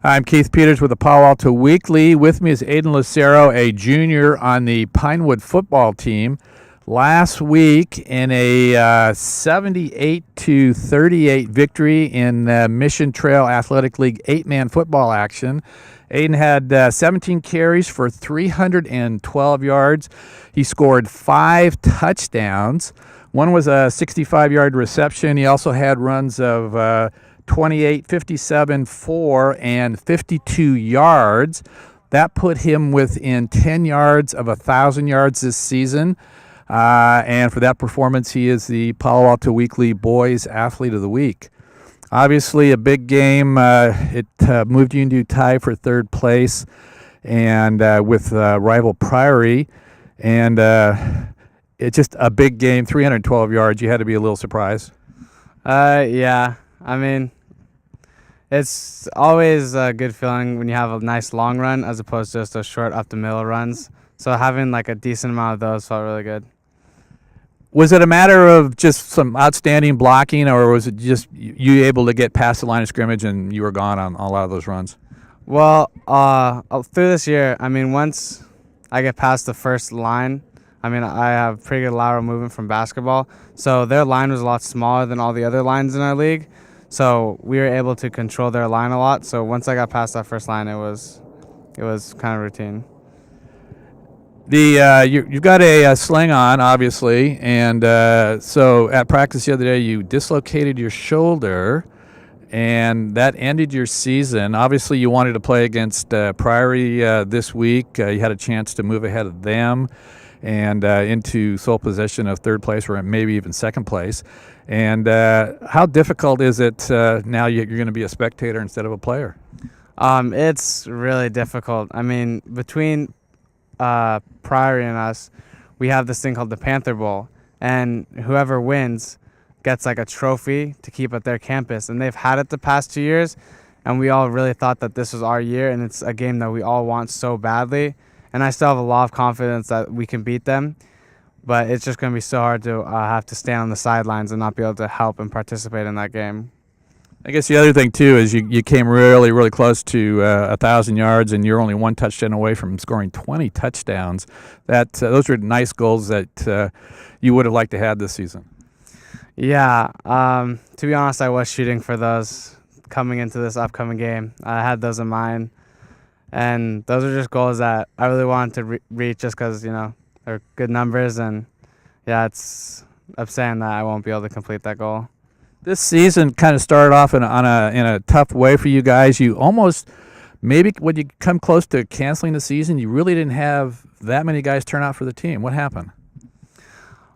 I'm Keith Peters with the Palo Alto Weekly. With me is Aidan Lucero, a junior on the Pinewood football team. Last week, in a 78-38 victory in Mission Trail Athletic League 8-man football action, Aidan had 17 carries for 312 yards. He scored 5 touchdowns. One was a 65-yard reception. He also had runs of 28, 57, 4, and 52 yards. That put him within 10 yards of 1,000 yards this season. And for that performance, he is the Palo Alto Weekly Boys Athlete of the Week. Obviously, a big game. It moved you into tie for third place, and with rival Priory. And it's just a big game, 312 yards. You had to be a little surprised. Yeah. I mean, it's always a good feeling when you have a nice long run as opposed to just those short up the middle runs. So having like a decent amount of those felt really good. Was it a matter of just some outstanding blocking, or was it just you able to get past the line of scrimmage and you were gone on a lot of those runs? Well, through this year, I mean, once I get past the first line, I mean, I have pretty good lateral movement from basketball. So their line was a lot smaller than all the other lines in our league. So we were able to control their line a lot. So once I got past that first line, it was kind of routine. You've got a sling on, obviously, and so at practice the other day you dislocated your shoulder, and that ended your season. Obviously, you wanted to play against Priory this week. You had a chance to move ahead of them and into sole possession of third place or maybe even second place. And how difficult is it now you're going to be a spectator instead of a player? It's really difficult. I mean, between Priory and us, we have this thing called the Panther Bowl, and whoever wins gets like a trophy to keep at their campus. And they've had it the past 2 years, and we all really thought that this was our year, and it's a game that we all want so badly. And I still have a lot of confidence that we can beat them, but it's just going to be so hard to have to stand on the sidelines and not be able to help and participate in that game. I guess the other thing, too, is you came really, really close to 1,000 yards, and you're only one touchdown away from scoring 20 touchdowns. Those are nice goals that you would have liked to have this season. Yeah. To be honest, I was shooting for those coming into this upcoming game. I had those in mind. And those are just goals that I really wanted to reach just because, they're good numbers. And, yeah, it's upsetting that I won't be able to complete that goal. This season kind of started off in a tough way for you guys. You almost, maybe when you come close to canceling the season, you really didn't have that many guys turn out for the team. What happened?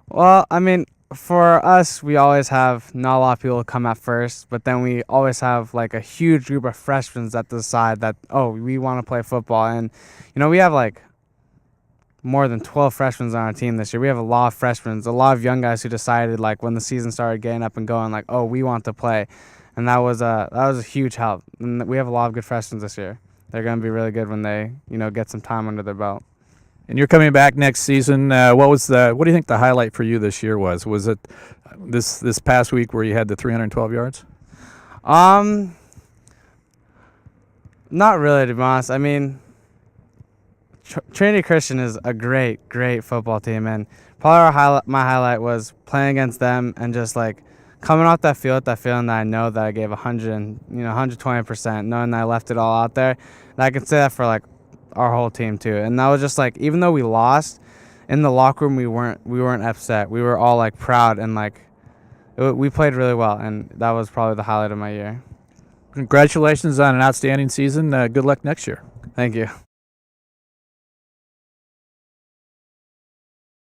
Well, I mean, for us, we always have not a lot of people come at first, but then we always have like a huge group of freshmen that decide that, we want to play football. And, we have like more than 12 freshmen on our team this year. We have a lot of freshmen, a lot of young guys who decided like when the season started getting up and going, like, we want to play. And that was a huge help. And we have a lot of good freshmen this year. They're going to be really good when they, get some time under their belt. And you're coming back next season. What do you think the highlight for you this year was? Was it this past week where you had the 312 yards? Not really, to be honest. I mean, Trinity Christian is a great football team, and probably my highlight was playing against them and just like coming off that field, that feeling that I know that I gave 120%, knowing that I left it all out there. And I can say that for like our whole team too. And that was just like, even though we lost in the locker room, we weren't upset. We were all like proud, and like we played really well, and that was probably the highlight of my year. Congratulations on an outstanding season. Good luck next year. Thank you.